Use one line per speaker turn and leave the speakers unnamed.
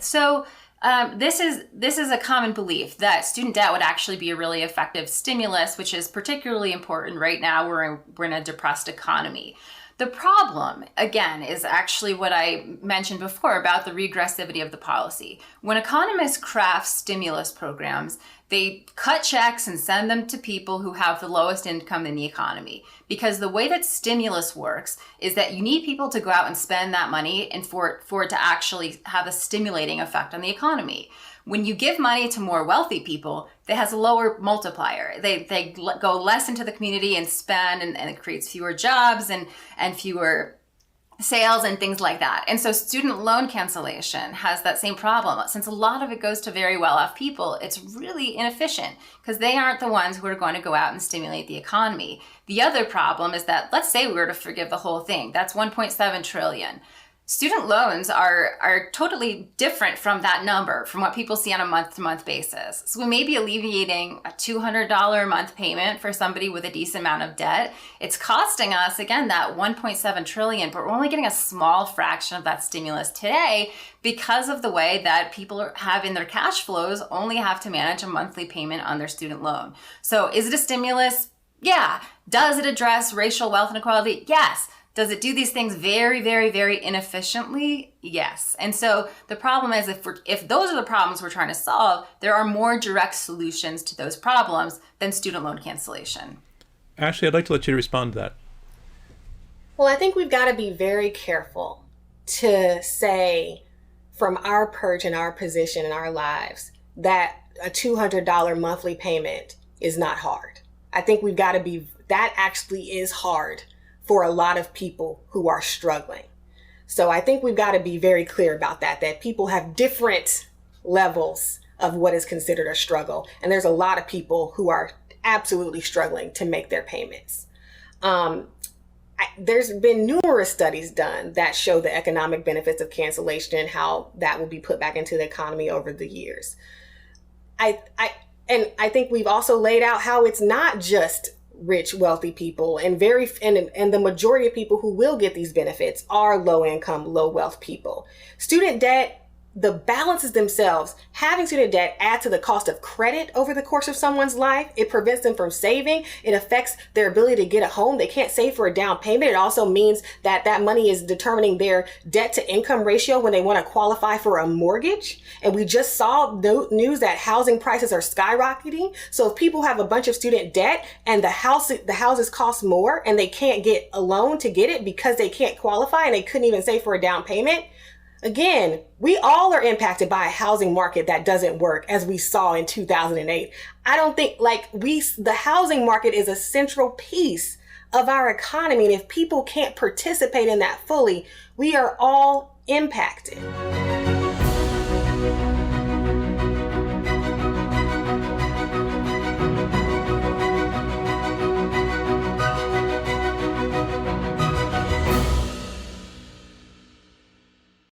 So this is a common belief that student debt would actually be a really effective stimulus, which is particularly important right now. We're in a depressed economy. The problem, again, is actually what I mentioned before about the regressivity of the policy. When economists craft stimulus programs, they cut checks and send them to people who have the lowest income in the economy. Because the way that stimulus works is that you need people to go out and spend that money and for it to actually have a stimulating effect on the economy. When you give money to more wealthy people, that has a lower multiplier. They go less into the community and spend, and it creates fewer jobs and fewer sales and things like that. And so student loan cancellation has that same problem. Since a lot of it goes to very well-off people, it's really inefficient because they aren't the ones who are going to go out and stimulate the economy. The other problem is that, let's say we were to forgive the whole thing, that's 1.7 trillion. Student loans are totally different from that number, from what people see on a month-to-month basis. So we may be alleviating a $200 a month payment for somebody with a decent amount of debt. It's costing us, again, that 1.7 trillion, but we're only getting a small fraction of that stimulus today because of the way that people have in their cash flows only have to manage a monthly payment on their student loan. So is it a stimulus? Yeah. Does it address racial wealth inequality? Yes. Does it do these things very, very, very inefficiently? Yes. And so the problem is if those are the problems we're trying to solve, there are more direct solutions to those problems than student loan cancellation.
Ashley, I'd like to let you respond to that.
Well, I think we've got to be very careful to say from our perch and our position in our lives that a $200 monthly payment is not hard. I think we've got to be, that actually is hard for a lot of people who are struggling. So I think we've got to be very clear about that people have different levels of what is considered a struggle. And there's a lot of people who are absolutely struggling to make their payments. There's been numerous studies done that show the economic benefits of cancellation and how that will be put back into the economy over the years. I think we've also laid out how it's not just rich, wealthy people, and the majority of people who will get these benefits are low income, low wealth people. Student debt, the balances themselves, having student debt add to the cost of credit over the course of someone's life. It prevents them from saving. It affects their ability to get a home. They can't save for a down payment. It also means that money is determining their debt to income ratio when they want to qualify for a mortgage. And we just saw news that housing prices are skyrocketing. So if people have a bunch of student debt and the houses cost more and they can't get a loan to get it because they can't qualify and they couldn't even save for a down payment, again, we all are impacted by a housing market that doesn't work, as we saw in 2008. I don't think the housing market is a central piece of our economy. And if people can't participate in that fully, we are all impacted.